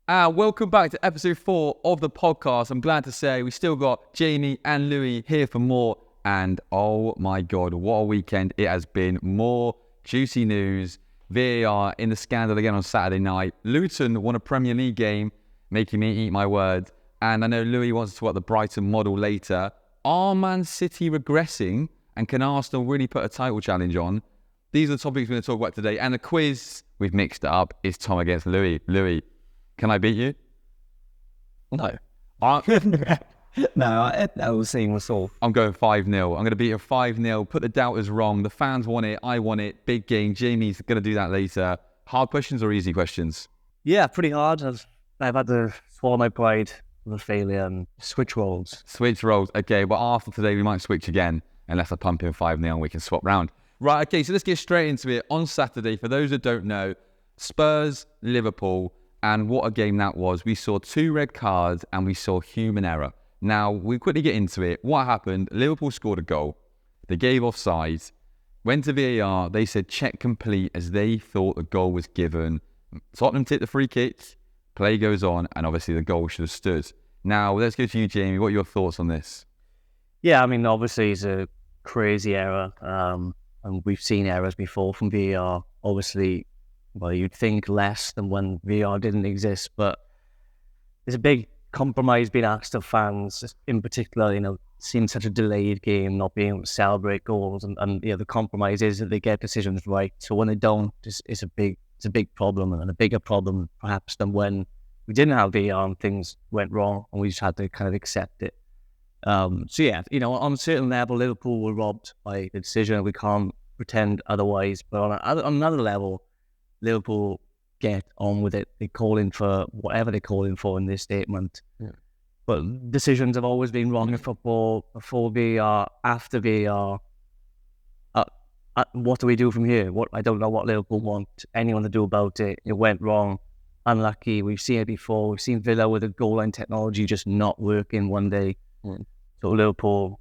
Welcome back to episode 4 of the podcast. I'm glad to say we still got Jamie and Louis here for more. And oh my God, what a weekend it has been. More juicy news. VAR in the scandal again on Saturday night. Luton won a Premier League game, making me eat my words. And I know Louis wants to talk about the Brighton model later. Are Man City regressing? And can Arsenal really put a title challenge on? These are the topics we're going to talk about today. And the quiz, we've mixed it up. It's Tom against Louis. Louis, can I beat you? No. No, that was seeing us all. I'm going 5-0. I'm going to beat you 5-0. Put the doubters wrong. The fans want it. I want it. Big game. Jamie's going to do that later. Hard questions or easy questions? Yeah, pretty hard. I've had to swallow my pride for the failure and switch roles. Switch roles. Okay, but after today, we might switch again unless I pump in 5-0 and we can swap round. Right, okay, so let's get straight into it. On Saturday, for those that don't know, Spurs, Liverpool, and what a game that was. We saw 2 red cards and we saw human error. Now, we quickly get into it. What happened? Liverpool scored a goal. They gave offside. Went to VAR. They said check complete as they thought the goal was given. Tottenham tipped the free kick. Play goes on. And obviously the goal should have stood. Now, let's go to you, Jamie. What are your thoughts on this? Yeah, I mean, obviously it's a crazy error. And we've seen errors before from VAR. Obviously, well, you'd think less than when VAR didn't exist, but there's a big compromise being asked of fans, in particular, seeing such a delayed game, not being able to celebrate goals, and the compromise is that they get decisions right. So when they don't, it's a big problem, and a bigger problem perhaps than when we didn't have VAR and things went wrong, and we just had to kind of accept it. So yeah, on a certain level, Liverpool were robbed by the decision. We can't pretend otherwise. But on another level, Liverpool get on with it. They call in for whatever they're calling for in this statement. Yeah. But decisions have always been wrong in football. Before VAR, after VAR. What do we do from here? I don't know what Liverpool want anyone to do about it. It went wrong. Unlucky. We've seen it before. We've seen Villa with the goal line technology just not working one day. So Liverpool,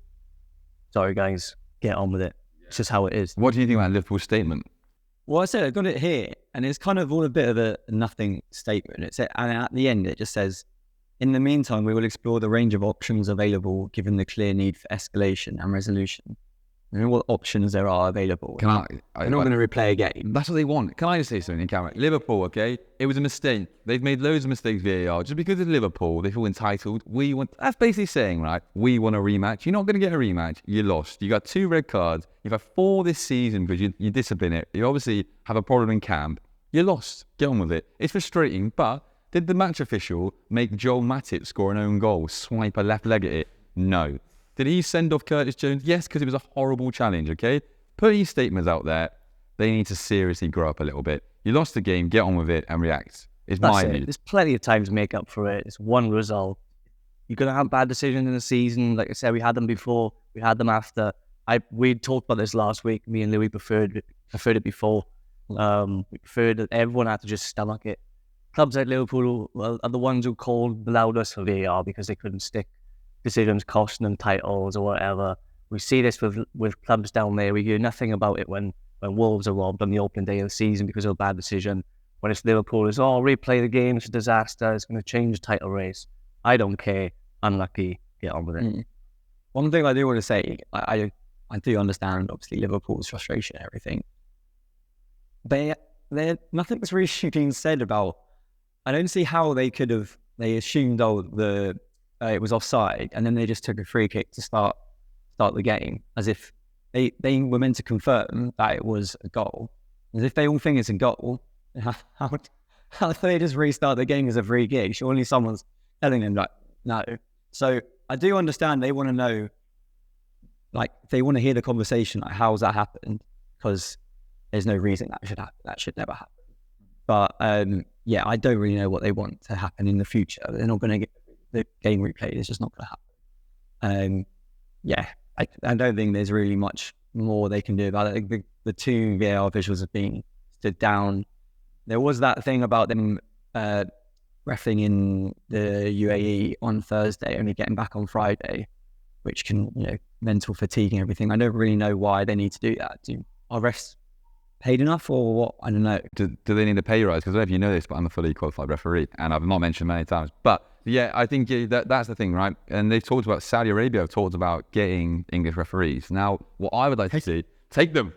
sorry guys, get on with it. It's just how it is. What do you think about Liverpool's statement? Well, I said I've got it here, and it's kind of all a bit of a nothing statement. And at the end, it just says, in the meantime, we will explore the range of options available given the clear need for escalation and resolution. You know what options there are available. They're not going to replay a game. That's what they want. Can I just say something, Cameron? Liverpool, okay? It was a mistake. They've made loads of mistakes VAR. Just because it's Liverpool, they feel entitled. That's basically saying, right, we want a rematch. You're not going to get a rematch. You lost. You got 2 red cards. You've had 4 this season because you discipline it. You obviously have a problem in camp. You lost. Get on with it. It's frustrating, but did the match official make Joel Matip score an own goal, swipe a left leg at it? No. Did he send off Curtis Jones? Yes, because it was a horrible challenge, okay? Put these statements out there. They need to seriously grow up a little bit. You lost the game, get on with it and react. That's my opinion. There's plenty of time to make up for it. It's one result. You're going to have bad decisions in the season. Like I said, we had them before. We had them after. We talked about this last week. Me and Louis preferred it before. We preferred that everyone had to just stomach it. Clubs like Liverpool are the ones who called the loudest for VAR because they couldn't stick decisions costing them titles or whatever. We see this with clubs down there. We hear nothing about it when Wolves are robbed on the opening day of the season because of a bad decision. When it's Liverpool, it's replay the game, it's a disaster, it's going to change the title race. I don't care. Unlucky. Get on with it. One thing I do want to say, I do understand, obviously, Liverpool's frustration and everything. Nothing's really being said about. I don't see how they assumed it was offside, and then they just took a free kick to start the game, as if they were meant to confirm that it was a goal. As if they all think it's a goal. How do they just restart the game as a free kick? Surely someone's telling them that no. So I do understand they want to know, they want to hear the conversation, how's that happened? Because there's no reason that should happen. That should never happen. But I don't really know what they want to happen in the future. They're not going to get the game replayed. It's just not going to happen. I don't think there's really much more they can do about it. The 2 VAR officials have been stood down. There was that thing about them reffing in the UAE on Thursday, only getting back on Friday, which can, mental fatigue and everything. I don't really know why they need to do that. Are refs paid enough or what? I don't know. Do they need a pay rise? Because I don't know if you know this, but I'm a fully qualified referee, and I've not mentioned many times. But yeah, I think that's the thing, right? And they've talked about Saudi Arabia, have talked about getting English referees. Now, what I would like to see, take them.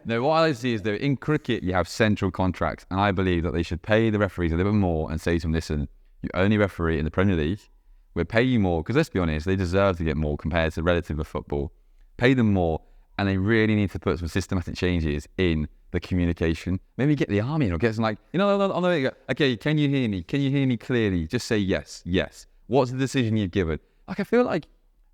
No, what I like to see is that in cricket, you have central contracts, and I believe that they should pay the referees a little bit more and say to them, listen, you only referee in the Premier League, we'll pay you more, because let's be honest, they deserve to get more compared to relative of football. Pay them more, and they really need to put some systematic changes in the communication. Maybe get the army in or get some okay, can you hear me? Can you hear me clearly? Just say yes. What's the decision you've given? Like, I feel like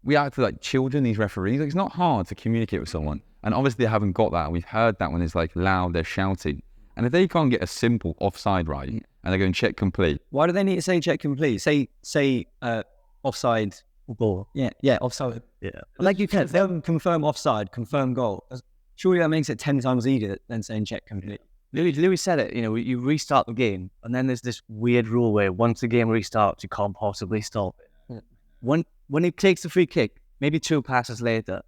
we act like children, these referees. Like, it's not hard to communicate with someone. And obviously they haven't got that. And we've heard that when it's like loud, they're shouting. And if they can't get a simple offside right, and they're going check complete. Why do they need to say check complete? Say offside goal. Yeah, offside. Yeah. Like you said, they'll confirm offside, confirm goal. Surely that makes it 10 times easier than saying check complete. Louis said it, you restart the game, and then there's this weird rule where once the game restarts, you can't possibly stop it. Yeah. When he takes the free kick, maybe 2 passes later,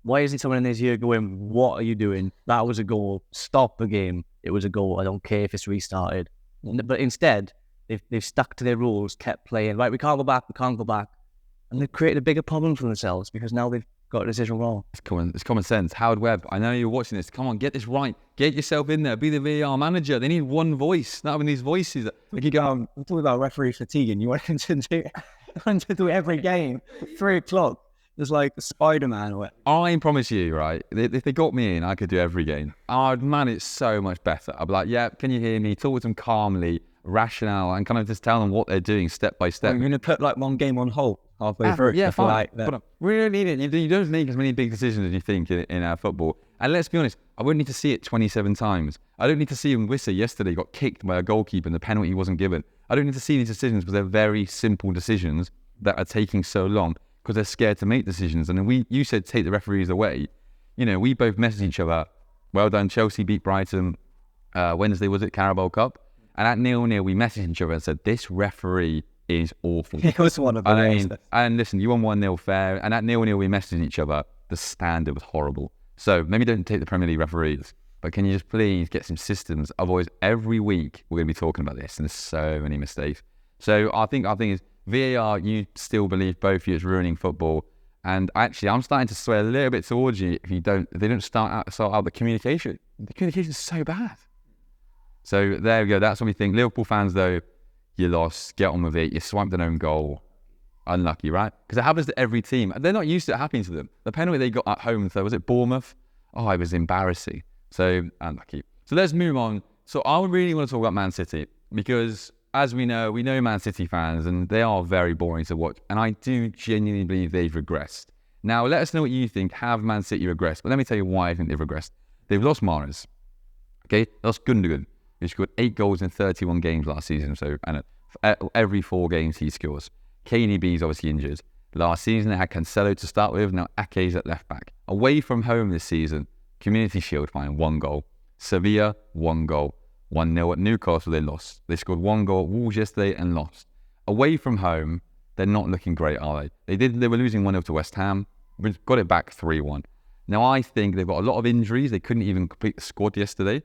why isn't someone in his ear going, what are you doing? That was a goal. Stop the game. It was a goal. I don't care if it's restarted. But instead, they've stuck to their rules, kept playing. Right, we can't go back. And they've created a bigger problem for themselves because now they've got a decision wrong. It's common sense. Howard Webb, I know you're watching this. Come on, get this right. Get yourself in there. Be the VAR manager. They need one voice. Not having these voices. Like you go, I'm talking about referee fatigue, and you want him to do every game. 3 o'clock. It's like Spider-Man or whatever. I promise you, right, if they got me in, I could do every game. I'd manage so much better. I'd be like, yeah, can you hear me? Talk with them calmly, rationale, and kind of just tell them what they're doing step by step. I'm going to put like one game on hold halfway through. Yeah, fine. But we don't need it. You don't make as many big decisions as you think in our football. And let's be honest, I wouldn't need to see it 27 times. I don't need to see him. Wissa yesterday got kicked by a goalkeeper and the penalty wasn't given. I don't need to see these decisions because they're very simple decisions that are taking so long because they're scared to make decisions. And then you said take the referees away. We both messaged each other. Well done, Chelsea beat Brighton Wednesday, was it, Carabao Cup? And at 0-0, we messaged each other and said, this referee is awful. It was one of the worst. And listen, you won 1-0 fair. And at 0-0, we messaged each other. The standard was horrible. So maybe don't take the Premier League referees, but can you just please get some systems? Otherwise, every week we're going to be talking about this, and there's so many mistakes. So I think it's VAR. You still believe both of you it's ruining football, and actually, I'm starting to swear a little bit towards you if they don't sort out the communication. The communication is so bad. So there we go. That's what we think. Liverpool fans, though, you lost. Get on with it. You swiped an own goal. Unlucky, right? Because it happens to every team. They're not used to it happening to them. The penalty they got at home, so was it Bournemouth? Oh, it was embarrassing. So unlucky. So let's move on. So I really want to talk about Man City because, as we know Man City fans, and they are very boring to watch. And I do genuinely believe they've regressed. Now, let us know what you think. Have Man City regressed? But let me tell you why I think they've regressed. They've lost Mahrez. Okay, lost Gundogan. He scored 8 goals in 31 games last season. So every 4 games he scores. KDB is obviously injured. Last season they had Cancelo to start with. Now Ake's at left back. Away from home this season, Community Shield final, 1 goal. Sevilla, 1 goal. 1-0 at Newcastle, they lost. They scored 1 goal at Wolves yesterday and lost. Away from home, they're not looking great, are they? They were losing 1-0 to West Ham. We got it back 3-1. Now I think they've got a lot of injuries. They couldn't even complete the squad yesterday.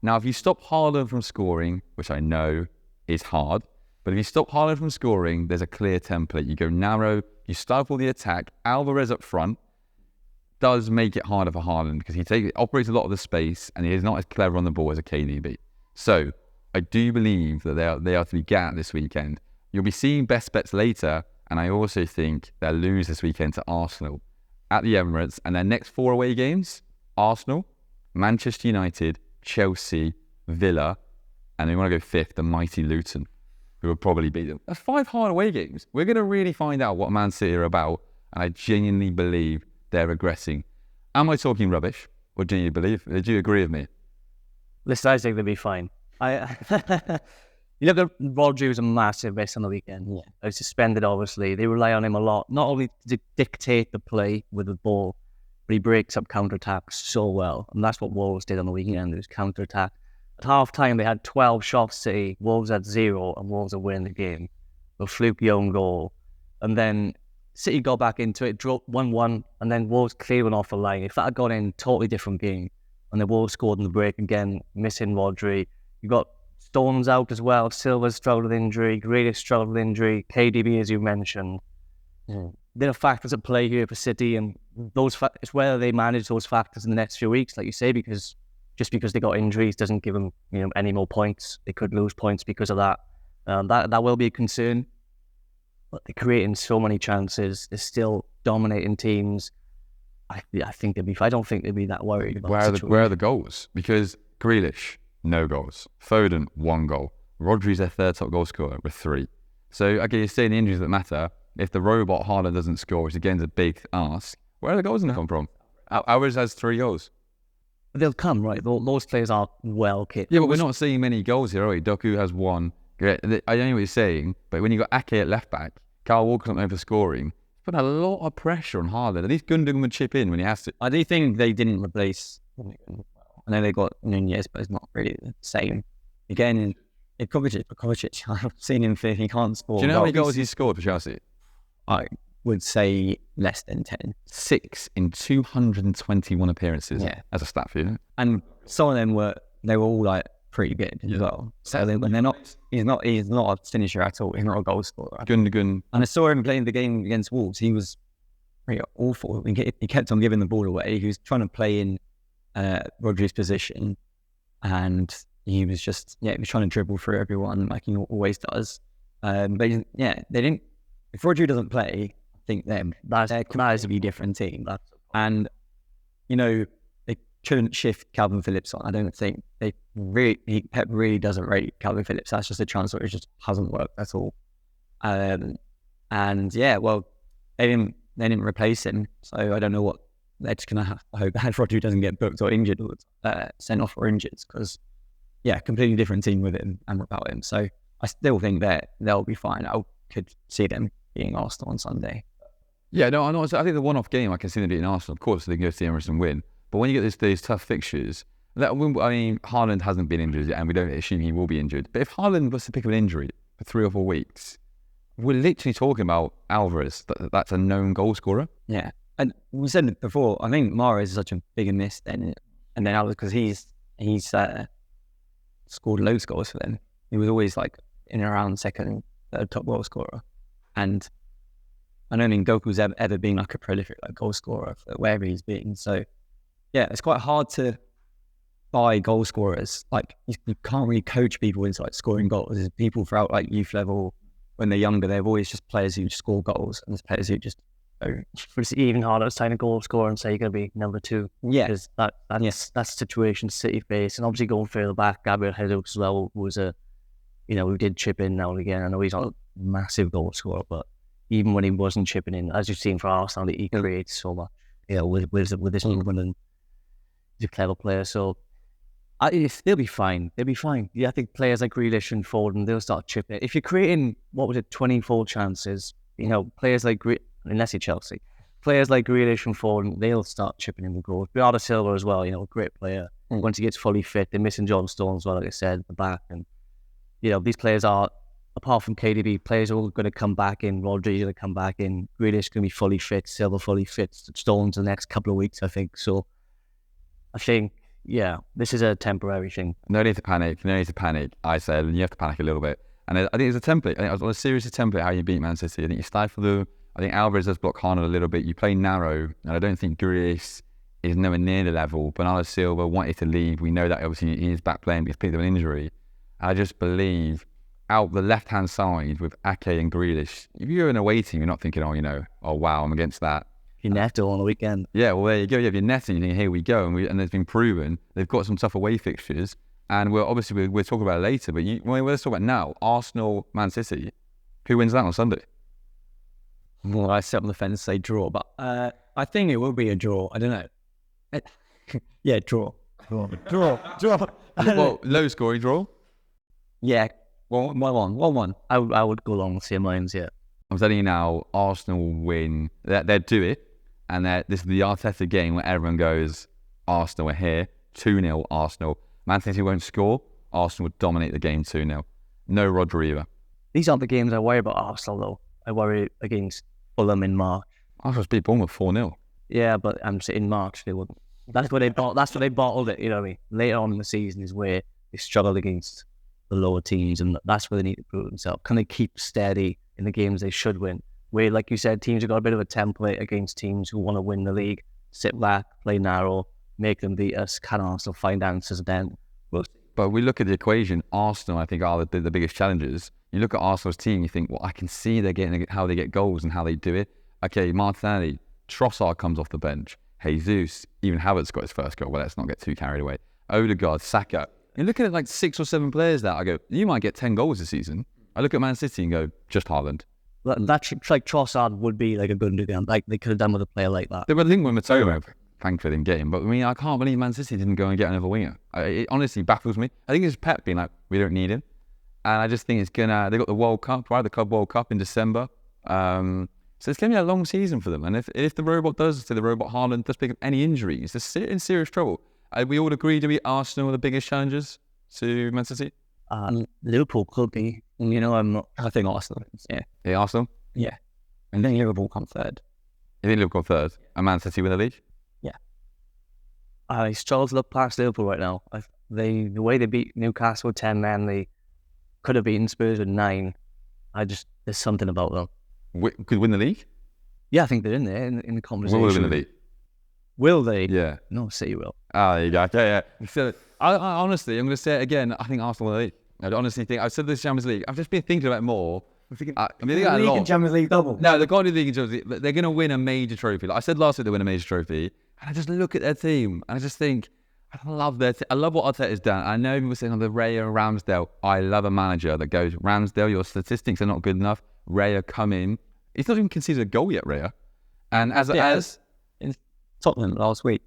Now if you stop Haaland from scoring, which I know is hard, but if you stop Haaland from scoring, there's a clear template. You go narrow, you stifle the attack. Alvarez up front does make it harder for Haaland because he operates a lot of the space and he is not as clever on the ball as a KDB. So I do believe that they are to be get this weekend. You'll be seeing best bets later, and I also think they'll lose this weekend to Arsenal at the Emirates. And their next 4 away games, Arsenal, Manchester United, Chelsea, Villa, and they want to go 5th, the mighty Luton, who will probably beat them. That's 5 hard away games. We're going to really find out what Man City are about, and I genuinely believe they're regressing. Am I talking rubbish, or do you believe? Do you agree with me? Listen, I think they'll be fine. You look at Rodri was a massive miss on the weekend. Yeah. He was suspended, obviously. They rely on him a lot, not only to dictate the play with the ball, but he breaks up counter-attacks so well. And that's what Wolves did on the weekend. It was counter-attack. At half-time, they had 12 shots, City. Wolves had 0, and Wolves are winning the game. A fluky own goal. And then City got back into it, dropped 1-1, and then Wolves clearing off the line. If that had gone in, totally different game. and they both scored in the break again, missing Rodri. You got Stones out as well. Silva's struggled with injury. Grealish struggled with injury. KDB, as you mentioned. There are factors at play here for City, and it's whether they manage those factors in the next few weeks, like you say, because just because they got injuries doesn't give them any more points. They could lose points because of that. That will be a concern. But they're creating so many chances. They're still dominating teams. I think they'd be. I don't think they'd be that worried about Where are the goals? Because Grealish, no goals. Foden, 1 goal. Rodri's their third top goal scorer with 3. So, okay, you're saying the injuries that matter. If the robot Haaland doesn't score, which again is a big ask, where are the goals going to come from? Ours has 3 goals. They'll come, right? Those players are well kit. Yeah, but we're not seeing many goals here, are we? Doku has 1. I know what you're saying, but when you got Ake at left back, Kyle Walker's not known for scoring. Put a lot of pressure on Haaland. At least Gundogan would chip in when he has to. I do think they didn't replace. I know they got Nunez, but it's not really the same. Again, Kovacic, I've seen him fit. He can't score. Do you know how many goals he's scored for Chelsea? I would say less than 10. 6 in 221 appearances. Yeah, as a stat for you. And some of them were all like pretty good as well. So when they're not, he's not a finisher at all. He's not a goal scorer. Gundogan. And I saw him playing the game against Wolves. He was pretty awful. He kept on giving the ball away. He was trying to play in Rodri's position, and he was just he was trying to dribble through everyone like he always does. But they didn't. If Rodri doesn't play, I think they're a be different team. And they shouldn't shift Calvin Phillips on. I don't think Pep really doesn't rate Calvin Phillips. That's just a transfer. It just hasn't worked at all. They didn't replace him. So I don't know what they're just gonna have to hope that Rodri doesn't get booked or injured or sent off or injured, because completely different team with him and without him. So I still think that they'll be fine. I could see them beating Arsenal on Sunday. Yeah, no, I think the one-off game I can see them beating Arsenal. Of course, they can go to the Emirates and win. But when you get these tough fixtures, Haaland hasn't been injured yet, and we don't assume he will be injured. But if Haaland was to pick up an injury for 3 or 4 weeks, we're literally talking about Alvarez. That's a known goal scorer. Yeah, and we said it before. I think Mahrez is such a bigger miss then, and then Alvarez, because he's scored loads of goals for them. He was always like in and around second, third top goal scorer, and I don't think Doku's ever been like a prolific goal scorer for wherever he's been. So yeah, it's quite hard to buy goal scorers. Like you can't really coach people into scoring goals. There's people throughout youth level when they're younger. They're always just players who score goals, and there's players who just don't. But it's even harder to sign a goal scorer and say you're going to be number 2. Yeah, because that's the situation City face, and obviously going further back, Gabriel Jesus as well was we did chip in now and again. I know he's not a massive goal scorer, but even when he wasn't chipping in, as you've seen for Arsenal, he creates so much. With this movement, and he's a clever player. So they'll be fine. They'll be fine. Yeah, I think players like Grealish and Foden, they'll start chipping. If you're creating 24 chances, players like unless you're Chelsea, players like Grealish and Foden, they'll start chipping in the goals. Bernardo Silva as well, a great player. Once he gets fully fit, they're missing John Stones as well, like I said, at the back. And these players are, apart from KDB, players are all going to come back in. Rodri's going to come back in. Grealish going to be fully fit. Silva fully fit. Stones the next couple of weeks, I think. So I think, this is a temporary thing. No need to panic. I said, and you have to panic a little bit. And I think it's a template. I think on a series of template how you beat Man City. I think you stifle them. I think Alvarez does block Haaland a little bit. You play narrow, and I don't think Grealish is nowhere near the level. Bernardo Silva wanted to leave. We know that obviously he is back playing because he picked up an injury. I just believe out the left-hand side with Ake and Grealish, if you're an away team, you're not thinking, oh wow, I'm against that. Your Neto on the weekend. Yeah, well, there you go. You have your netting, you think, here we go. And it's been proven. They've got some tough away fixtures. And we'll talk about it later. But let's talk about now. Arsenal, Man City. Who wins that on Sunday? Well, I sit on the fence say draw. But I think it will be a draw. I don't know. Yeah, draw. Draw. Well, low scoring draw? Yeah. 1-1. I would go along the same lines, yeah. I'm telling you now, Arsenal will win. They'll do it. And this is the Arteta game where everyone goes, Arsenal are here. 2-0 Arsenal. Man City won't score. Arsenal will dominate the game 2-0. No Rodri either. These aren't the games I worry about Arsenal, though. I worry against Fulham in March. Arsenal beat Bournemouth 4-0. Yeah, but in March they wouldn't. That's where they bottled it. You know what I mean? Later on in the season is where they struggled against the lower teams, and that's where they need to prove themselves. Can they keep steady in the games they should win? Where, like you said, teams have got a bit of a template against teams who want to win the league. Sit back, play narrow, make them beat us. Can Arsenal find answers then? But we look at the equation. Arsenal, I think, are the biggest challengers. You look at Arsenal's team, you think, well, I can see they're getting how they get goals and how they do it. Okay, Martinelli, Trossard comes off the bench. Jesus, even Havertz got his first goal. Well, let's not get too carried away. Odegaard, Saka. You look at it like 6 or 7 players that I go, you might get 10 goals this season. I look at Man City and go, just Haaland. That's like Trossard would be like a good again. Like they could have done with a player like that. But I think with Matoma, thankfully didn't get him. But I mean, I can't believe Man City didn't go and get another winger. It honestly baffles me. I think it's Pep being like, we don't need him. And I just think it's they got the World Cup, right? The Club World Cup in December. So it's going to be a long season for them. And if the robot Haaland does pick up any injuries, they're in serious trouble. We all agree to be Arsenal the biggest challengers to Man City? Liverpool could be. You know, I think Arsenal. Yeah. Yeah, Arsenal? Yeah. And then Liverpool come third. You think Liverpool third? And Man City win the league? Yeah. I struggle to look past Liverpool right now. The way they beat Newcastle with 10 men, they could have beaten Spurs with 9. There's something about them. Could win the league? Yeah, I think they're in there in the conversation. Will they win the league? Will they? Yeah. No, City will. Oh, there you go. Yeah. So, I honestly, I'm going to say it again. I think Arsenal win the league. I honestly think, I've said this Champions League. I've just been thinking about it more. League and Champions League double. No, they've got to do the League and Champions League. They're going to win a major trophy. Like I said last week, they win a major trophy. And I just look at their team and I just think, I love their I love what Arteta's done. I know people saying on the Raya and Ramsdale. I love a manager that goes, Ramsdale, your statistics are not good enough. Raya, come in. He's not even conceded a goal yet, Raya. And as in Tottenham last week.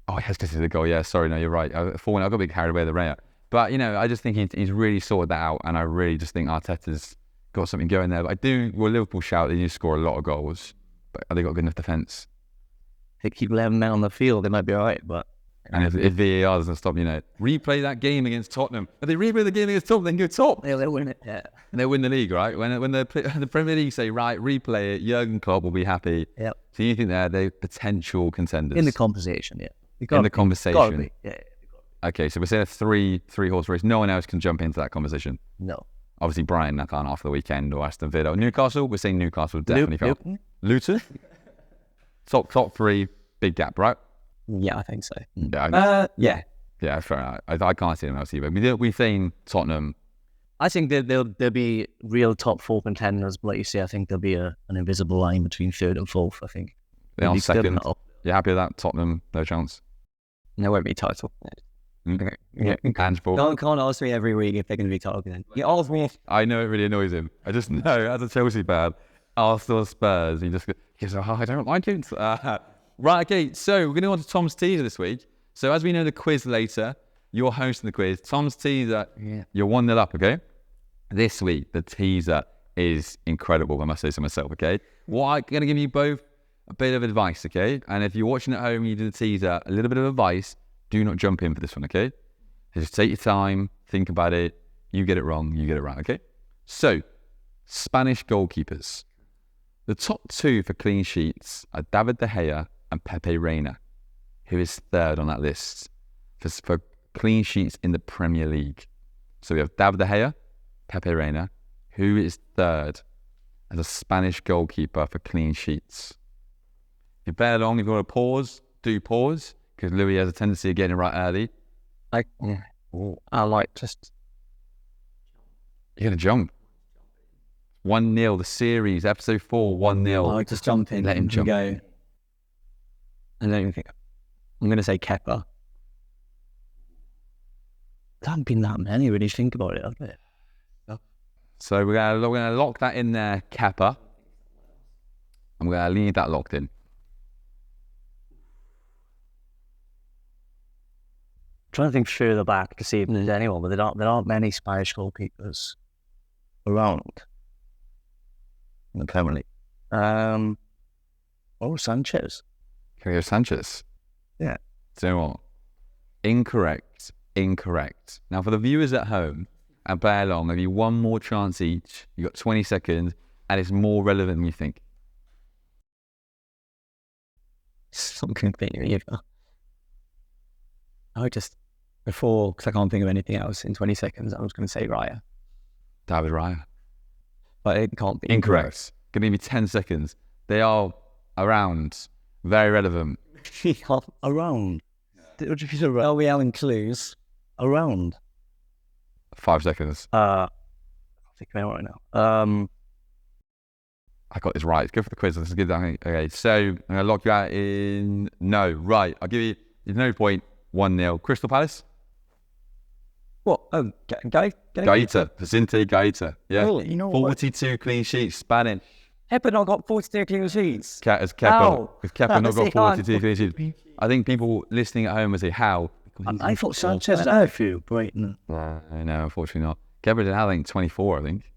Oh, he has conceded a goal. Yeah, sorry, no, you're right. I got a bit carried away with the Raya. But, you know, I just think he's really sorted that out. And I really just think Arteta's got something going there. But Liverpool shout they need to score a lot of goals. But have they got good enough defence? If they keep 11 men on the field, they might be all right. But and if VAR doesn't stop, replay that game against Tottenham. If they replay the game against Tottenham, they can go top. They'll win it, yeah. And they'll win the league, right? When the Premier League say, right, replay it, Jurgen Klopp will be happy. Yep. So you think they're potential contenders? In the conversation, yeah. In the conversation. Gotta be. Yeah. Okay, so we're saying a three-horse race. No one else can jump into that conversation. No. Obviously, Brighton, I can't after the weekend, or Aston Villa. Newcastle, we're saying Newcastle definitely can't. Luton? Top 3, big gap, right? Yeah, I think so. Yeah. Yeah, fair enough. I can't see them else either. We're saying Tottenham. I think there'll be real top 4 contenders, but like you say, I think there'll be an invisible line between 3rd and 4th, I think. They are second. You happy with that? Tottenham, no chance? There won't be title. Yeah. Tangible. Can't ask me every week if they're going to be targeted. You ask me. I know it really annoys him. I just know as a Chelsea fan, Arsenal, Spurs, he goes, I don't like it. Right, okay. So we're going to go on to Tom's teaser this week. So as we know the quiz later, you're hosting the quiz. Tom's teaser, you're 1-0 up, okay? This week the teaser is incredible. I must say so myself, okay? I'm going to give you both a bit of advice, okay? And if you're watching at home and you do the teaser, a little bit of advice. Do not jump in for this one, okay? Just take your time, think about it. You get it wrong, you get it right, okay? So, Spanish goalkeepers. The top 2 for clean sheets are David De Gea and Pepe Reina, who is 3rd on that list for clean sheets in the Premier League. So we have David De Gea, Pepe Reina, who is 3rd as a Spanish goalkeeper for clean sheets. If you play along, if you want to pause, do pause. Because Louis has a tendency of getting it right early. I just... You're going to jump. 1-0, the series, episode 4, 1-0. I just jump in. Let him jump. Go. And don't even think. I'm going to say Kepa. There haven't been that many, really think about it, have there? So we're going to lock that in there, Kepa. And we're going to leave that locked in. Trying to think further back to see if there's anyone, but there aren't many Spanish goalkeepers around in the Premier League. Sanchez. Can we go Sanchez? Yeah. Do you know what? Incorrect. Now, for the viewers at home, and play along, maybe one more chance each. You got 20 seconds, and it's more relevant than you think. Something either. because I can't think of anything else in 20 seconds, I was going to say Raya. David Raya. But it can't be. Incorrect. Give me 10 seconds. They are around. Very relevant. Around. What did you say? Are we Alan clues? Around. 5 seconds. I think I'm right now. I got this right. Go for the quiz. Let's get that. Okay, so I'm going to lock you out in... No, right. I'll give you... There's no point. 1-0. Crystal Palace? What? Oh, Gaeta. Vicente Gaeta. Yeah. Really? You know what? 42 clean sheets. Spanning. Kepa not got 42 clean sheets. Has Kepa not got 42 clean sheets? I think people listening at home would say, how? I thought Sanchez had a few, Brighton. No, unfortunately not. Kepa did have, I think, 24, I think.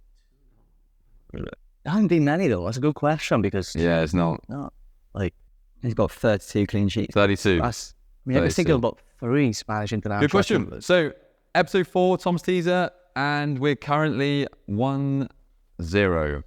There haven't been many, though. That's a good question, because... Yeah, it's not. Like, he's got 32 clean sheets. 32. I was thinking about 3 Spanish international. Good question. So, episode 4, Tom's teaser, and we're currently 1-0.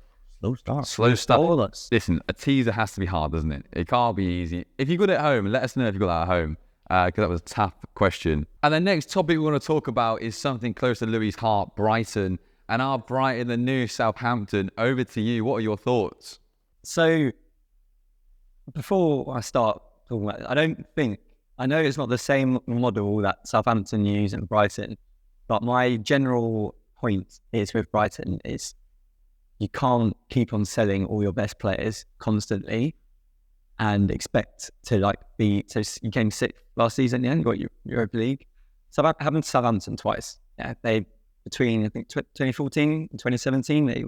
Slow start. Listen, a teaser has to be hard, doesn't it? It can't be easy. If you got it at home, let us know if you got that at home, because that was a tough question. And the next topic we want to talk about is something close to Louis' heart, Brighton. And our Brighton, the new Southampton. Over to you. What are your thoughts? So, before I start talking about it, I know it's not the same model that Southampton use and Brighton, but my general point is with Brighton is you can't keep on selling all your best players constantly and expect to be. So you came 6th last season, yeah, you got your Europa League. So that happened to Southampton twice. Yeah, between I think 2014 and 2017, they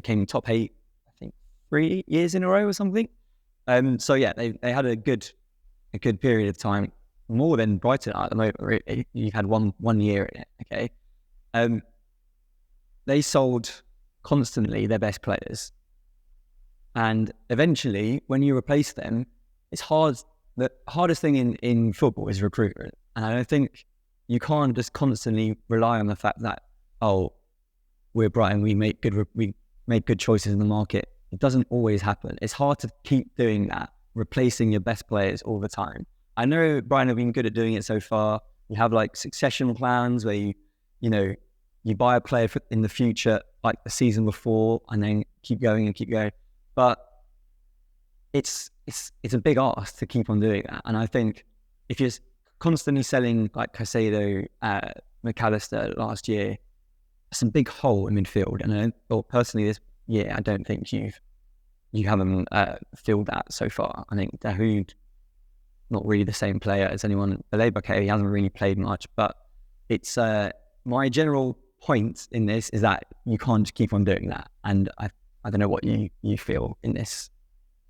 came top 8, I think 3 years in a row or something. So yeah, they had a good period of time, more than Brighton at the moment. Really. You've had one year in it, okay. They sold constantly their best players, and eventually, when you replace them, it's hard. The hardest thing in football is recruitment, and I don't think you can't just constantly rely on the fact that we're Brighton, we make good choices in the market. It doesn't always happen. It's hard to keep doing that, replacing your best players all the time. I know Brighton have been good at doing it so far. You have succession plans where you buy a player in the future, like the season before, and then keep going. But it's a big ask to keep on doing that. And I think if you're constantly selling like Caicedo, McAllister last year, it's a big hole in midfield. And personally this year, I don't think you haven't filled that so far. I think Dahoud, not really the same player as anyone. Baleba, he hasn't really played much, but it's my general point in this is that you can't just keep on doing that. And I don't know what you feel in this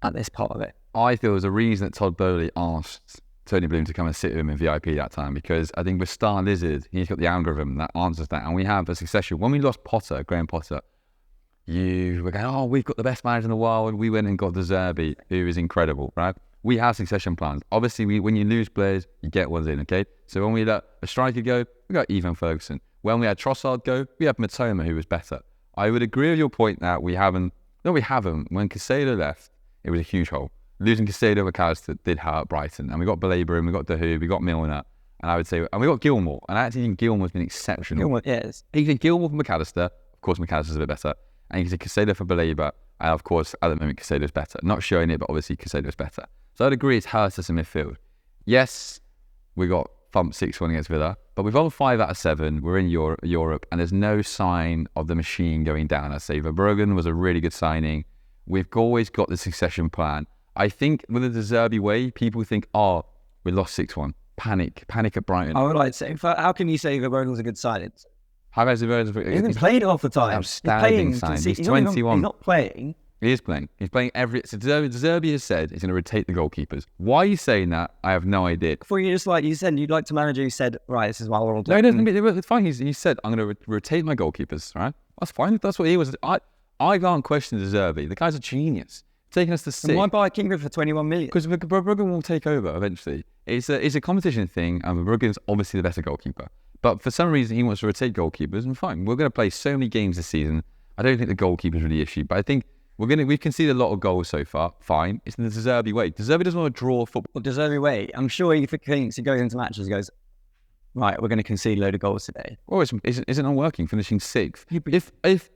at this part of it. I feel there's a reason that Todd Bowley asked Tony Bloom to come and sit with him in VIP that time, because I think with Star Lizard, he's got the algorithm that answers that, and we have a succession. When we lost Graham Potter, you were going, we've got the best manager in the world, and we went and got De Zerbi, who is incredible, right? We have succession plans. Obviously, when you lose players, you get ones in, okay? So when we let a striker go, we got Ivan Ferguson. When we had Trossard go, we had Matoma, who was better. I would agree with your point that we haven't. When Caicedo left, it was a huge hole. Losing Caicedo, McAllister did hurt Brighton. And we got Baleba, and we got Dahoud, we got Milner. And I would say, and we got Gilmour. And I actually think Gilmour's been exceptional. Gilmour, yes. You can Gilmour for McAllister. Of course, McAllister's a bit better. And you can say Caicedo for Baleba. And of course, at the moment, Caicedo's better. Not showing it, but obviously Caicedo's better. So I'd agree it's hurt us in midfield. Yes, we got thumped 6-1 against Villa, but we've won 5 out of 7. We're in Europe, and there's no sign of the machine going down. I'd say Verbruggen was a really good signing. We've always got the succession plan. I think with the De Zerbi way, people think, we lost 6-1. Panic at Brighton. I would like to say, how can you say Verbruggen was a good signing? How about Verbruggen? He hasn't played half the time. Outstanding signing. He's 21. He's not playing. He is playing. He's playing De Zerbi has said he's going to rotate the goalkeepers. Why are you saying that? I have no idea. Before you said you'd like to manage who said, right, this is what we'll do. No, it's fine. He said, I'm going to rotate my goalkeepers, right? That's fine. That's what he was. I can't question De Zerbi. The guy's a genius. Taking us to 6. And why buy Kingred for 21 million? Because Verbruggen will take over eventually. It's a competition thing, and Verbruggen's obviously the better goalkeeper. But for some reason, he wants to rotate goalkeepers, and fine. We're going to play so many games this season. I don't think the goalkeeper's really the issue, but I think We've conceded a lot of goals so far. Fine. It's in the De Zerbi way. De Zerbi doesn't want to draw football. Well, De Zerbi way. I'm sure he thinks he goes into matches and goes, right, we're going to concede a load of goals today. Well, isn't not working, finishing 6th.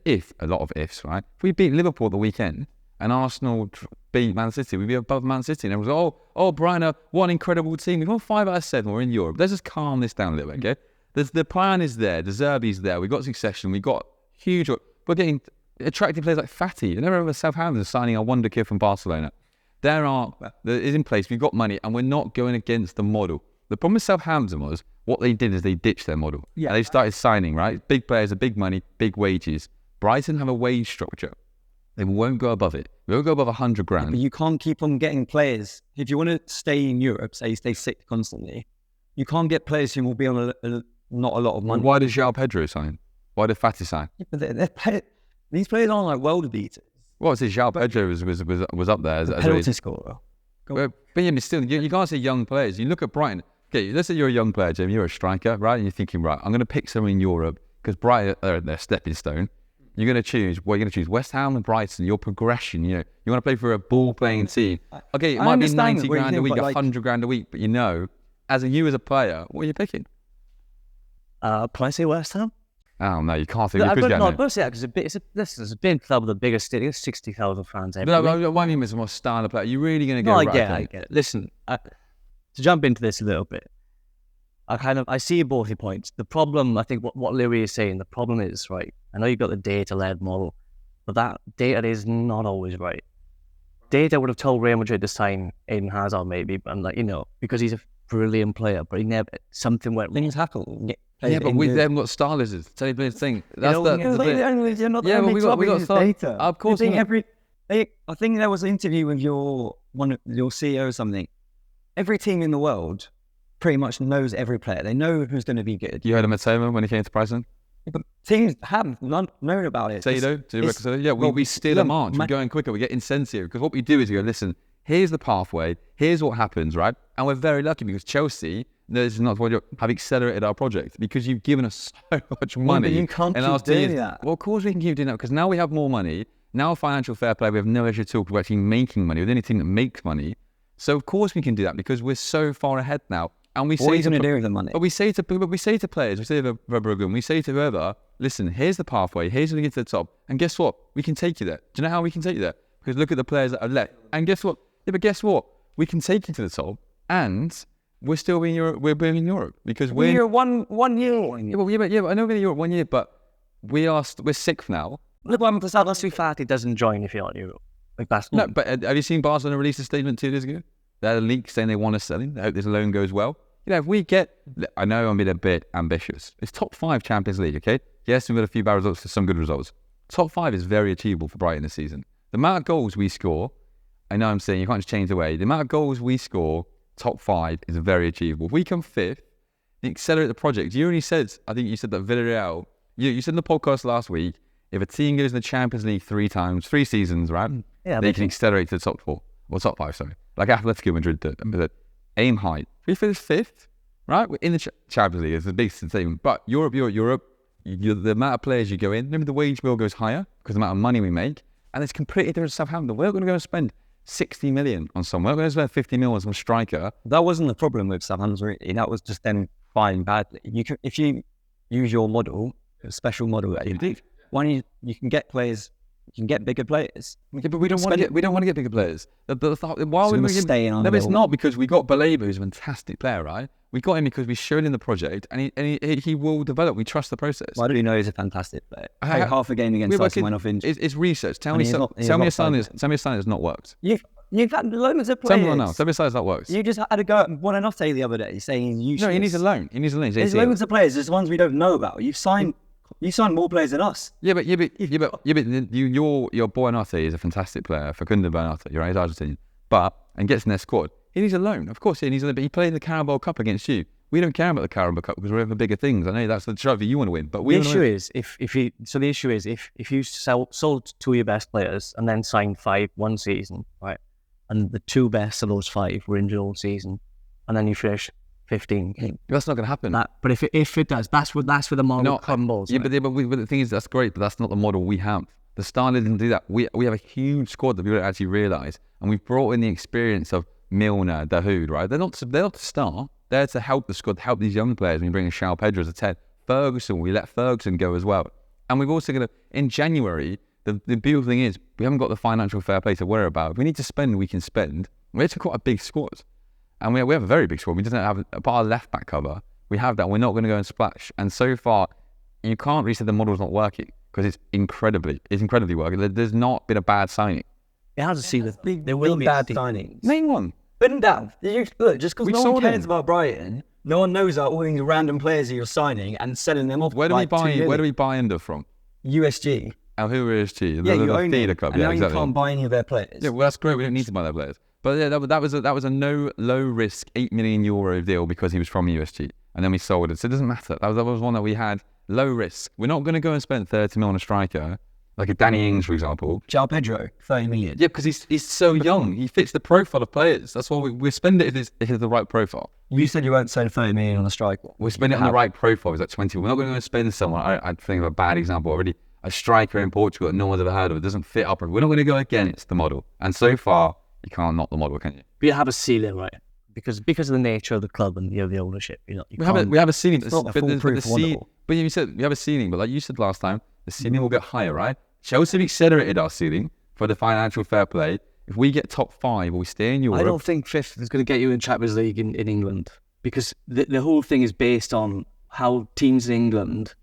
If a lot of ifs, right? If we beat Liverpool the weekend and Arsenal beat Man City, we'd be above Man City. And everyone's like, oh, Brighton, what an incredible team. We've won 5 out of 7. We're in Europe. Let's just calm this down a little bit, okay? The plan is there. De Zerbi's there. We've got succession. We've got huge... We're getting attractive players like Fatty. I never remember Southampton signing a wonder kid from Barcelona. That is in place. We've got money and we're not going against the model. The problem with Southampton was what they did is they ditched their model. Yeah. And they started signing, right? Big players are big money, big wages. Brighton have a wage structure. They won't go above it. They won't go above 100 grand. But you can't keep on getting players. If you want to stay in Europe, say stay 6th constantly, you can't get players who will be on not a lot of money. Why did João Pedro sign? Why did Fatty sign? Yeah, but these players aren't like world beaters. What was it? João Pedro was up there as a penalty scorer. But still, you can't say young players. You look at Brighton. Okay, let's say you're a young player, Jim. You're a striker, right? And you're thinking, right, I'm going to pick someone in Europe because Brighton are their stepping stone. You're going to choose. Well, you're going to choose West Ham and Brighton. Your progression. You want to play for a ball-playing team. Okay, it might be 90 grand a week, 100 grand a week, but as a player, what are you picking? Can I say West Ham? Oh no, you can't say. No, I'd say that because this is a big club with the biggest stadium, 60,000 fans every week. No, what I mean is more style of player. You're really going to go. No, I get it. Listen, to jump into this a little bit, I see both your points. The problem, I think, what Louis is saying, the problem is, right, I know you've got the data-led model, but that data is not always right. Data would have told Real Madrid to sign Eden Hazard maybe, and because he's a brilliant player, but something went wrong. Things happen. Yeah, but we haven't got star lizards. Tell you the thing. That's you're not the only we got data. Of course. I think there was an interview with your CEO or something. Every team in the world pretty much knows every player. They know who's going to be good. You heard of Matoma when he came to Brighton? Yeah, but teams haven't known about it. We steal a march. We're going quicker. We get incentive. Because what we do is we go, listen, here's the pathway. Here's what happens, right? And we're very lucky because Chelsea, this is not what you have accelerated our project because you've given us so much money. But you can't keep doing that. Well, of course we can keep doing that because now we have more money. Now financial fair play, we have no issue at all. We're actually making money. We're the only team that makes money. So of course we can do that because we're so far ahead now. And what are you going to do with the money? But we say to players, we say to Verbruggen, we say to whoever, listen, here's the pathway, here's how to get to the top. And guess what? We can take you there. Do you know how we can take you there? Because look at the players that are left. And guess what? Yeah, but guess what? We can take you to the top and we're still in Europe. We're being in Europe because we're one year. Yeah, but I know we're in Europe 1 year, but we're 6th now. Look what happened to Ansu Fati doesn't join if you're in Europe. No, but have you seen Barcelona release a statement 2 days ago? They had a leak saying they want to sell him. They hope this loan goes well. If we get, I know I'm being a bit ambitious. It's top 5 Champions League, okay? Yes, we've got a few bad results for some good results. Top 5 is very achievable for Brighton this season. The amount of goals we score, I know I'm saying you can't just change the way. The amount of goals we score, top 5 is very achievable. If we come 5th, accelerate the project. You already said, I think you said that Villarreal, you said in the podcast last week, if a team goes in the Champions League 3 times, 3 seasons, right? Yeah, they can accelerate to the top 4. Or top 5, sorry. Like Atletico Madrid did. Aim high. We finish 5th, right? We're in the Champions League. It's a big thing. But Europe, the amount of players you go in, remember the wage bill goes higher because the amount of money we make. And it's completely different to Southampton. We're going to go and spend 60 million on someone. We're going to spend 50 million on some striker. That wasn't the problem with Southampton, really. That was just them buying badly. If you use your model, a special model that you do, you can get players. You can get bigger players. Yeah, but we don't want to get bigger players. Why would we stay in? No, it's not because we got Baleba, who's a fantastic player, right? We got him because we showed him the project, and he will develop. We trust the process. Why do you know he's a fantastic player? Half a game against us and went off injured. It's research. Tell me a sign has not worked. You've had loads of players. Tell me a sign has not worked. You just had a go at Buonanotte the other day saying he's useless. No, he needs a loan. There's loads of players. There's ones we don't know about. You signed more players than us. Your Buonanotte is a fantastic player. Facundo Buonanotte, you're right, he's Argentinian. And gets in their squad. He needs a loan. Of course he needs a loan, but he played in the Carabao Cup against you. We don't care about the Carabao Cup because we're over bigger things. I know that's the trophy you want to win, but the issue is if you sold 2 of your best players and then signed 5 one season, right, and the 2 best of those 5 were injured all season, and then you finish 15. That's not going to happen. But if it does, that's where the model crumbles. Yeah, right? but the thing is, that's great, but that's not the model we have. The Star didn't do that. We have a huge squad that people don't actually realise, and we've brought in the experience of Milner, Dahoud, right? They're not the star. They're to help the squad, help these young players. We bring in Shao Pedro as a 10. Ferguson, we let Ferguson go as well. And we've also got to, in January, the beautiful thing is we haven't got the financial fair play to worry about. If we need to spend, we can spend. We're quite a big squad. And we have a very big squad. We just don't have, apart our left back cover, we have that. We're not going to go and splash. And so far, you can't really say the model's not working because it's incredibly working. There's not been a bad signing. It has to see that there will be bad signings. Name one. But Dav, look, just because We no one sold cares him. about Brighton, no one knows about all these random players that you're signing and selling them off. Where do we buy Ender from? USG. And who is USG? Yeah, you the own feeder them, club. and Yeah, now exactly. you can't buy any of their players. Yeah, well, that's great. We don't need to buy their players. But yeah, that was a low risk €8 million deal because he was from USG, and then we sold it. So it doesn't matter. That was one that we had low risk. We're not going to go and spend 30 mil on a striker like a Danny Ings, for example. João Pedro, 30 million. Yeah, because he's so young. He fits the profile of players. That's why we spend it if it's the right profile. You said you won't spend 30 million on a striker. We spend it on the right profile. It's like 20. We're not going to spend someone. I think of a bad example already. A striker in Portugal that no one's ever heard of. It doesn't fit up. We're not going to go against the model. And so far, you can't knock the model, can you? But you have a ceiling, right? Because of the nature of the club and the ownership, you We have a ceiling. It's not but foolproof model. But you said we have a ceiling. But like you said last time, the ceiling will get higher, right? Chelsea have accelerated our ceiling for the financial fair play. If we get top 5 or we stay in Europe, I don't think fifth is going to get you in Champions League in England, because the whole thing is based on how teams in England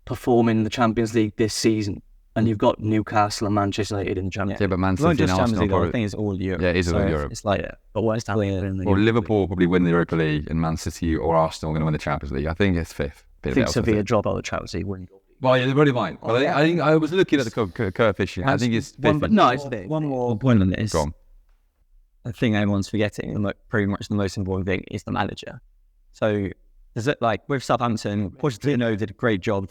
perform in the Champions League this season. And you've got Newcastle and Manchester United in the Champions League. yeah, but Man Not City and just Champions Arsenal League, I probably, think it's all Europe. Yeah, it is all Europe. It's like, But West Ham in the or Liverpool probably win the Europa League, and Man City or Arsenal are going to win the Champions League. I think it's fifth. I think Sevilla drop out of the Champions League. Well, yeah, they probably might. Well, I think I was looking at the coefficient. I think it's fifth. one more point on this. Go on. I think everyone's forgetting, pretty much the most important thing is the manager. So, is it like with Southampton, Pochettino did a great job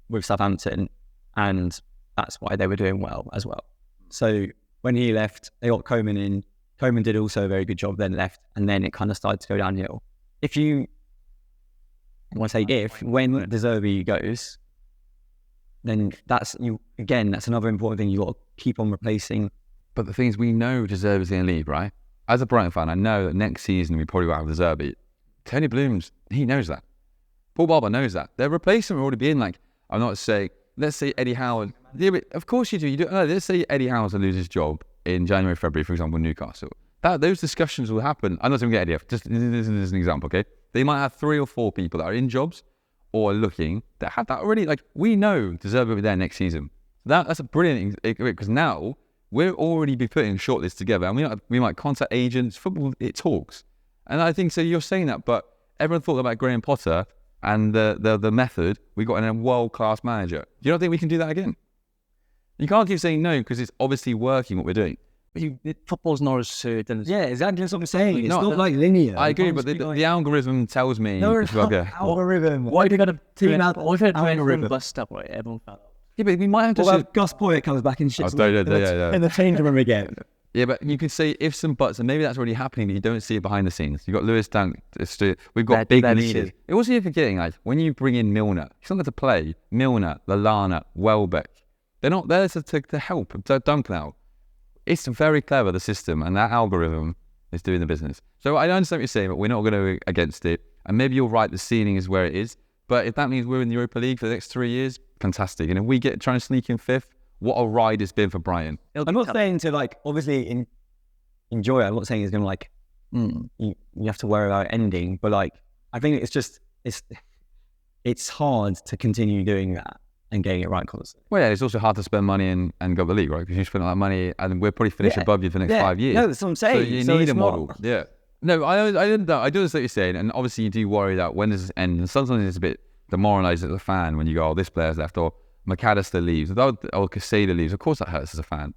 with Southampton, and that's why they were doing well as well. So when he left, they got Koeman in. Koeman did also a very good job, then left, and then it kind of started to go downhill. When De Zerbi goes, then that's another important thing. You got to keep on replacing. But the thing is, we know De Zerbi's going to leave, right? As a Brighton fan, I know that next season we probably won't have De Zerbi. Tony Bloom's, he knows that. Paul Barber knows that. Their replacement will already be in. Like, I'm not saying, let's say Eddie Howard. Yeah, but of course you do. Let's say Eddie Howard loses his job in January, February, for example, Newcastle. Those discussions will happen. I'm not saying get Eddie off. Just this is an example, okay? They might have 3 or 4 people that are in jobs or looking that have that already. Like, we know De Zerbi will be there next season. That's a brilliant because now we'll already be putting shortlists together, and we might contact agents. Football, it talks. And I think so. You're saying that, but everyone thought about Graham Potter and the method. We got in a world-class manager. You don't think we can do that again? You can't keep saying no because it's obviously working what we're doing. Football's not as certain. Yeah, exactly. That's what I'm saying. It's No, not like linear. I agree, but the algorithm tells me. No, it's not algorithm. Why do you got a team out? What if everyone bust up, right? Everyone fell out. Yeah, but we might have to. Well, Gus Poyet comes back and shits in the changing room again. Yeah, but you can say ifs and buts, and maybe that's already happening, but you don't see it behind the scenes. You've got Lewis Dunk. We've got big leaders. It also, you're forgetting, like, when you bring in Milner, he's not going to play. Milner, Lallana, Welbeck. They're not there to help. To dunk now. It's very clever, the system, and that algorithm is doing the business. So I understand what you're saying, but we're not going to go against it. And maybe you're right, the ceiling is where it is. But if that means we're in the Europa League for the next 3 years, fantastic. And if we get trying to sneak in 5th, what a ride it's been for Brighton. I'm not saying to, like, obviously enjoy it. I'm not saying it's going to, like, you have to worry about ending. But, like, I think it's hard to continue doing that and getting it right constantly. Well, yeah, it's also hard to spend money and go to the league, right? Because you spend all that money and we'll probably finish above you for the next 5 years. No, that's what I'm saying. So you need a model. Yeah. No, I understand what you're saying. And obviously you do worry that when does this end? And sometimes it's a bit demoralising as a fan when you go, oh, this player's left, or McAllister leaves, or Casado leaves. Of course that hurts as a fan.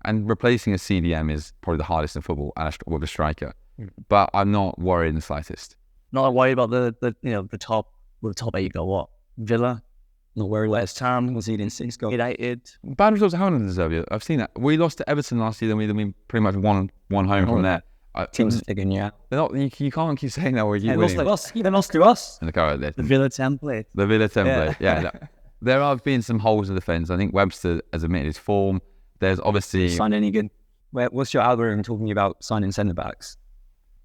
And replacing a CDM is probably the hardest in football with a striker. But I'm not worried in the slightest. Not worried about the top 8 go what? Villa? Not worried. West Ham conceding 6 goals. United. Bad results at home deserve it. I've seen that. We lost to Everton last year, then we pretty much won home from there. Teams are figuring you out. You can't keep saying that. They lost to us. In the The Villa template. The Villa template. Yeah. there have been some holes in the defence. I think Webster has admitted his form. There's obviously... Sign any good... What's your algorithm talking about signing centre-backs?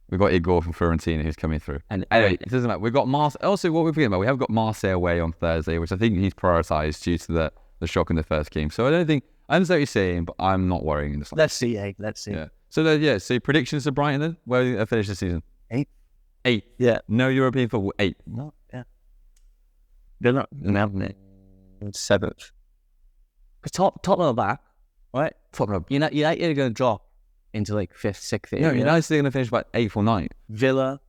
We've got Igor from Fiorentina who's coming through. And anyway, it doesn't matter. We've got Also, what we're forgetting about, we have got Marseille away on Thursday, which I think he's prioritised due to the shock in the first game. So I understand what you're saying, but I'm not worrying in the slightest. Let's see. Yeah. So predictions for Brighton then? Where will they finish the season? 8. Yeah. No European football. 8. No, yeah. They're not having it. 7th. Because Tottenham are back, right? Tottenham. United are going to drop into like 5th, 6th. No, United's going to finish about 8th or 9th. Villa,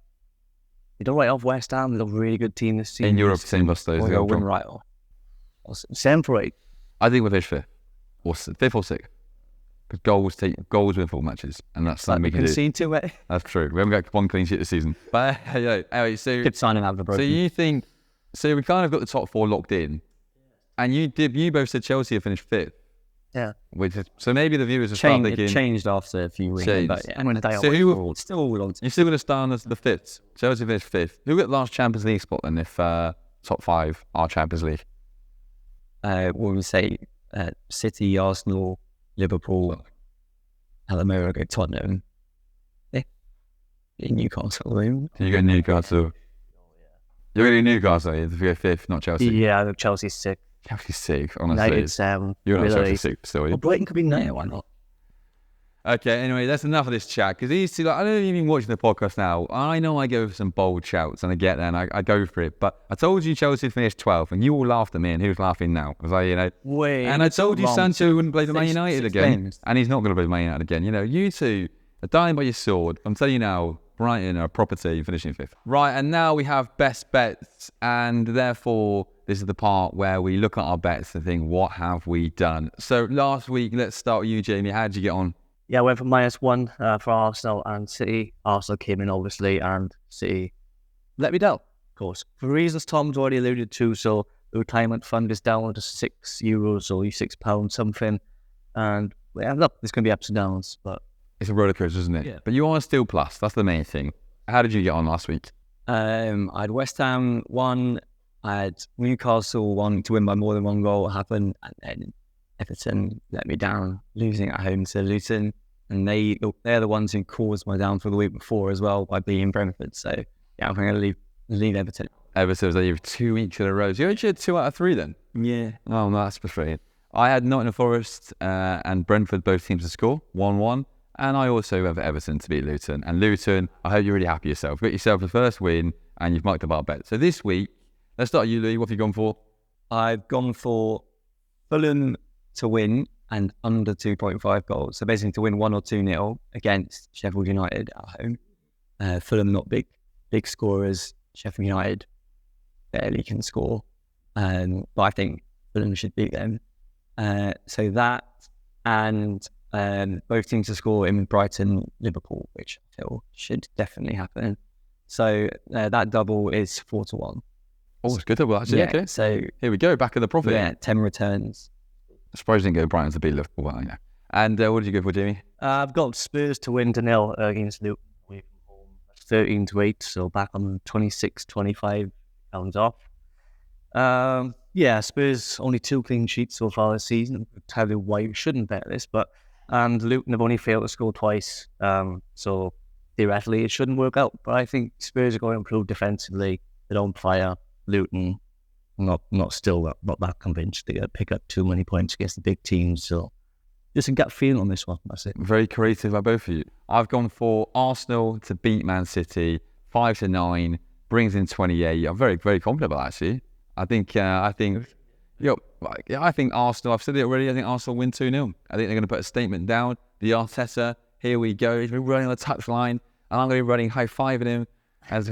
they don't write off West Ham. They're a really good team this season. In Europe, same as those. They'll win right off. 7th or 8th. I think we'll finish 5th. Or 5th or 6th. Because goals win full matches. And that's something we can do. Concede to it. That's true. We haven't got one clean sheet this season. But anyway, so... Good signing out of the broken. So you think... So we kind of got the top 4 locked in. And you both said Chelsea have finished 5th. Yeah. So maybe the viewers have started thinking... It changed after a few weeks. But yeah, so still all on. You're still going to start as the 5th. Chelsea finished 5th. Who got the last Champions League spot then if top 5 are Champions League? What would we say? City, Arsenal, Liverpool, at the moment I go Tottenham. Newcastle. You go Newcastle. You're going to Newcastle if you go 5th, not Chelsea. Yeah, I think Chelsea's 6th. Chelsea's 6th, honestly. United 7th. You're not really. Chelsea 6th still. Well, Brighton could be there, why not? Okay, anyway, that's enough of this chat. Because these two, I don't even watching the podcast now. I know I go for some bold shouts and I get there and I go for it. But I told you Chelsea finished 12th and you all laughed at me, and who's laughing now? Because Wait. And I told you Sancho wouldn't play the Man United again. Games. And he's not going to play Man United again. You two are dying by your sword. I'm telling you now, Brighton are a proper team finishing 5th. Right, and now we have best bets, and therefore this is the part where we look at our bets and think, what have we done? So last week, let's start with you, Jamie. How did you get on? Yeah, I went for -1 for Arsenal and City. Arsenal came in, obviously, and City let me down, of course. For reasons Tom's already alluded to, so the retirement fund is down to €6 or £6 something. And yeah, look, there's going to be ups and downs, but... It's a roller coaster, isn't it? Yeah. But you are still plus. That's the main thing. How did you get on last week? I had West Ham 1. I had Newcastle 1 to win by more than 1 goal. It happened. And then Everton let me down, losing at home to Luton. And they're the ones who caused my downfall the week before as well by beating Brentford. So, yeah, I'm going to leave Everton. Everton was like 2 weeks in a row. So you actually had 2 out of 3 then? Yeah. Oh, no, that's frustrating. I had Nottingham Forest and Brentford, both teams to score, 1-1. And I also have Everton to beat Luton. And Luton, I hope you're really happy yourself. You've got yourself the first win and you've marked up our bet. So this week, let's start with you, Louis. What have you gone for? I've gone for Fulham to win and under 2.5 goals. So basically to win 1 or 2-0 against Sheffield United at home. Fulham not big scorers. Sheffield United barely can score. But I think Fulham should beat them. So that and both teams to score in Brighton, Liverpool, which I feel should definitely happen. So that double is 4-1. Oh, it's good double actually. Yeah, okay. so here we go, back of the profit. Yeah, 10 returns. I suppose you didn't go Brighton to beat Liverpool, well, yeah. And what did you go for, Jamie? I've got Spurs to win 0 against Luton away from home. That's 13-8, so back on 26-25 pounds off. Yeah, Spurs only 2 clean sheets so far this season. I'll tell you why you shouldn't bet this, and Luton have only failed to score twice, so theoretically it shouldn't work out. But I think Spurs are going to improve defensively. They don't fire. Luton, not that convinced. They're going to pick up too many points against the big teams. So just a gut feeling on this one. That's it. Very creative by both of you. I've gone for Arsenal to beat Man City, 5-9, brings in 28. I'm very, very confident about that, actually. I think Arsenal, I've said it already, I think Arsenal win 2-0. I think they're going to put a statement down. The Arteta, here we go. He's been running on the touchline, and I'm going to be running high-fiving him as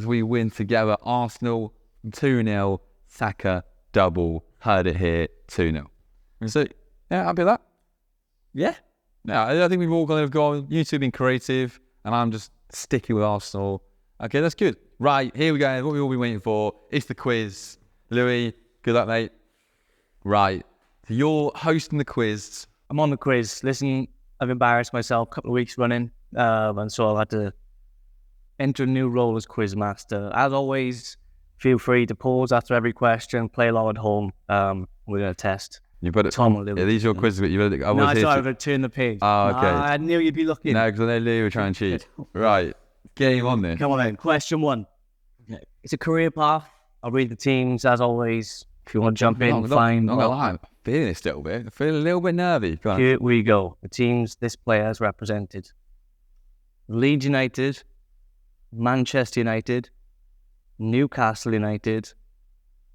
we win together. Arsenal 2-0, Saka double, heard it here, 2-0. So, yeah, happy with that? Yeah. Yeah, I think we've all kind of gone, you two being creative, and I'm just sticking with Arsenal. Okay, that's good. Right, here we go. What we've all been waiting for. It's the quiz. Louis, good luck, mate. Right, so you're hosting the quiz. I'm on the quiz. Listen, I've embarrassed myself a couple of weeks running, and so I've had to enter a new role as quiz master. As always, Feel free to pause after every question. Play along at home. We're going to test. You put it. Tom a Are little. these your quizzes? I was No, here sorry, to- I've turned the page. Oh, okay. I knew you'd be looking. No, because I know Lou were trying to cheat. Right. Game on this. Come on then. Question 1. It's a career path. I'll read the teams as always. If you want to jump in, fine. Not gonna lie, I'm feeling this a little bit. I feel a little bit nervy. Go on. Here we go. The teams this player has represented: Leeds United, Manchester United, Newcastle United,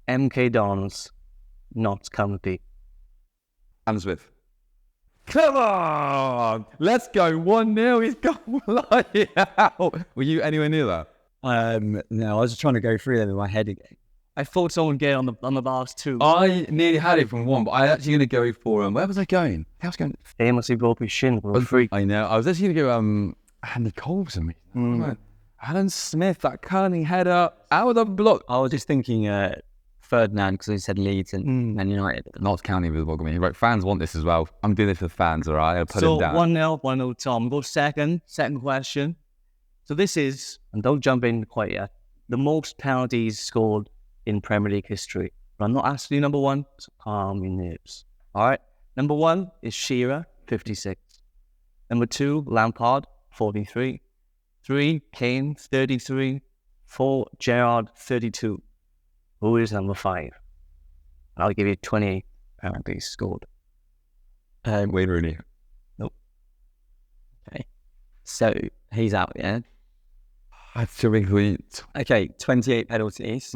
MK Dons, Notts County. Adam Smith. Come on! Let's go 1-0. He's gone like out. Were you anywhere near that? No, I was just trying to go through them in my head again. I thought someone would get on the last 2. I nearly had it from 1, but I actually going to go for where was I going? I was going. Famously broke his shin for a freak. I know. I was actually going to go Andy Colson. Alan Smith, that curling header out of the block. I was just thinking Ferdinand because he said Leeds and Man United. Notts County with Welcome. He wrote, fans want this as well. I'm doing this for the fans, all right? I'll put So him down. 1-0, Tom. Go second question. So this is, and don't jump in quite yet, the most penalties scored in Premier League history. But I'm not asking you number 1, so calm your nerves. All right. Number 1 is Shearer, 56. Number 2, Lampard, 43. 3, Kane, 33. 4, Gerrard, 32. Who is number 5? I'll give you 28 penalties scored. Wayne Rooney. Okay. So he's out, yeah? That's a big point. Okay, 28 penalties.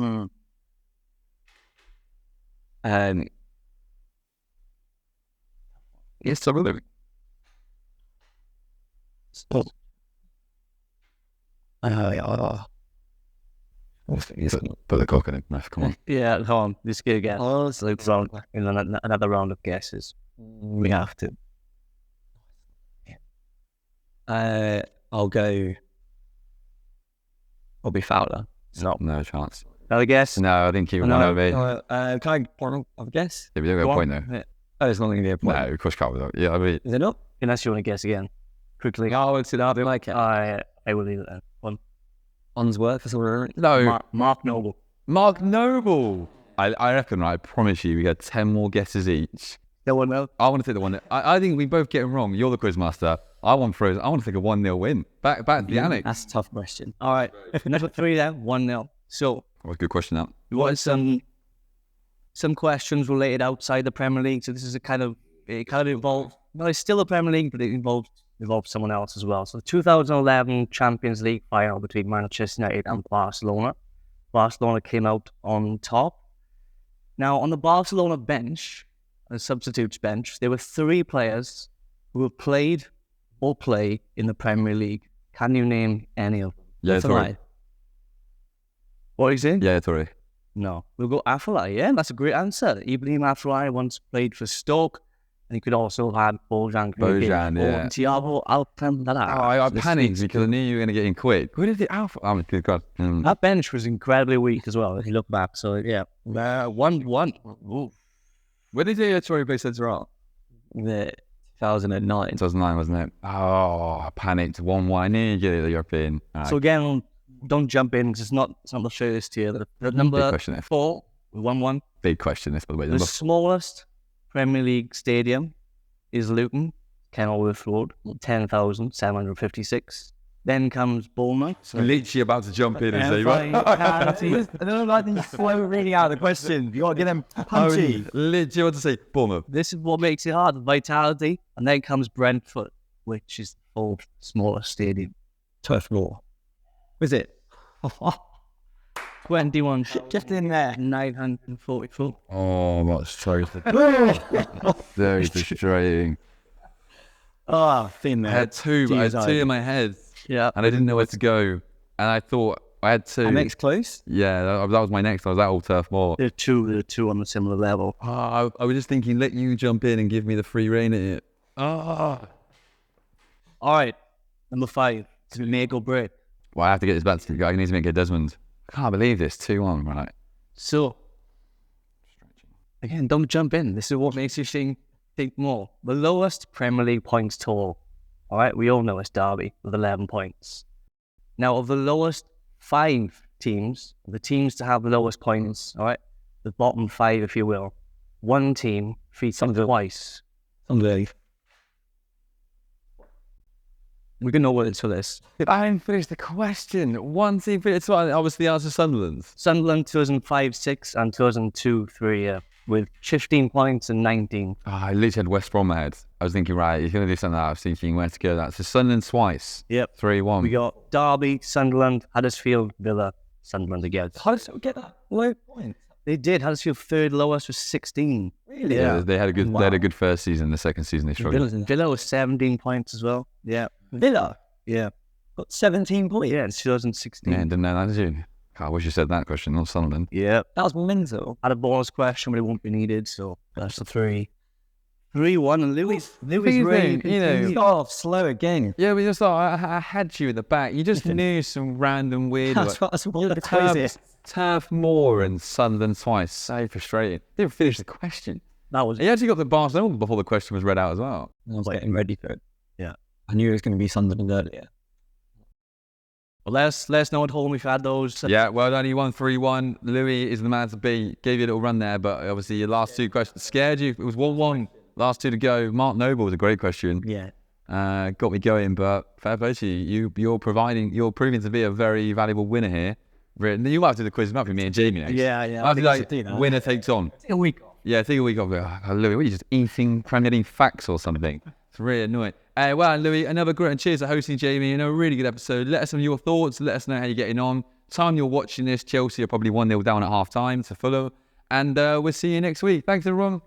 Yes, some of them. Put the cock in it. Come on. Yeah, come on. Let's go again. In another round of guesses. We have to. I'll go Bobby Fowler. No chance. Another guess? No, I didn't keep it one over me. Can I have a guess? If you don't get a point though. Oh, it's not going to be a point. No, of course can't. Yeah, I mean, Is it not? Unless you want to guess again. Quickly. Oh, it's not. I like it. I will leave it then. One. Unsworth, that's all right. no. Mark Noble. Mark Noble. I reckon, right, I promise you, we got 10 more guesses each. No one else. I want to take the one. I think we both get it wrong. You're the quiz master. I want to take a 1-0 win. Back to the annex. That's a tough question. All right. Number 3 then. 1-0. So, What a good question that. we want some questions related outside the Premier League. So this is it kind of involved. No, it's still a Premier League, but it involves someone else as well. So the 2011 Champions League final between Manchester United and Barcelona. Barcelona came out on top. Now on the Barcelona bench, the substitutes bench, there were 3 players who have played or play in the Premier League. Can you name any of them? Yeah, That's sorry. right. What is it? Yeah, sorry. No. We'll go Afellay. Yeah, that's a great answer. Ibrahim Afellay once played for Stoke, and he could also have Bojan. Bojan, yeah. Thiago Alcantara. I panicked because I knew you were going to get in quick. Where did the Alpha? Oh, good God. That bench was incredibly weak as well, if you look back. So, yeah. 1-1. Ooh. Where did the Tory play centre out? The 2009. 2009, wasn't it? Oh, I panicked. 1-1. I knew you'd get it, the European. So, again, don't jump in because it's not the furthest here. The Big number question, this. 4, 1-1. Big question, this, by the way. The Number smallest Premier League stadium is Luton, Kenilworth Road, 10,756. Then comes Bournemouth. literally about to jump in and say, I don't like these slow reading out of the question. You got to get them punchy. literally about to say, Bournemouth. This is what makes it hard, Vitality. And then comes Brentford, which is the 4th smallest stadium. Turf Moor. Was it? 21. Just in there. 944. Oh, that's so very frustrating. Oh, thin there. I had 2, but I had 2 in my head. Yeah. And I didn't know where to go. And I thought I had 2. And next close? Yeah, that was my next. I was at Old Turf Moor. There are two on a similar level. I was just thinking, let you jump in and give me the free rein at it. All right. Number 5. It's make or break. Well, I have to get this back to you. I need to make it Desmond. I can't believe this. 2-1, right? So, again, don't jump in. This is what makes you think more. The lowest Premier League points total. All right, we all know it's Derby with 11 points. Now, of the lowest 5 teams, the teams to have the lowest points, all right, the bottom 5, if you will. One team featured twice. Sunderland. We can know what it's for this. I didn't finish the question. One team fitted twice. Obviously, the answer is Sunderland. Sunderland 2005-06 and 2002-03, with 15 points and 19. I literally had West Brom ahead. I was thinking, right, he's going to do something like that. I was thinking where to go. That's so Sunderland twice. Yep. 3-1. We got Derby, Sunderland, Huddersfield, Villa, Sunderland again. How did we get that low point? They did. Huddersfield third lowest was 16. Really? Yeah, they had a good. They had a good first season. The second season they struggled. Villa was 17 points as well. Yeah. Villa Yeah. got 17 points. Yeah, in 2016. Yeah, didn't know that, did you? I wish you said that question, not Sunderland. Yeah. That was mental. Had a bonus question, but it won't be needed, so that's the 3. 3-1, and Louis Amazing, you know. Start off slow again. Yeah, we just thought I had you in the back. You just knew some random weird. That's one of the quizzes. Turf Moor and Sunderland twice. So frustrating. Didn't finish the question. That was He actually got the Barcelona before the question was read out as well. I was getting ready for it. Yeah. I knew it was going to be Sunderland earlier. Well, let us know at home if you had those. Yeah, well done. You won 3-1. Louis is the man to beat. Gave you a little run there, but obviously your last 2 questions scared you. It was 1-1. Last 2 to go. Mark Noble was a great question. Yeah. Got me going, but fair play to you. You're proving to be a very valuable winner here. You might have to do the quiz with me and Jamie next. Yeah. I think like winner takes on. Take a week off. Yeah, take a week off. Oh, Louis, what are you just eating, trying to eat facts or something? It's really annoying. Well, Louis, another great, and cheers for hosting Jamie. A really good episode. Let us know your thoughts. Let us know how you're getting on. Time you're watching this, Chelsea are probably 1-0 down at half time to Fulham. And we'll see you next week. Thanks, everyone.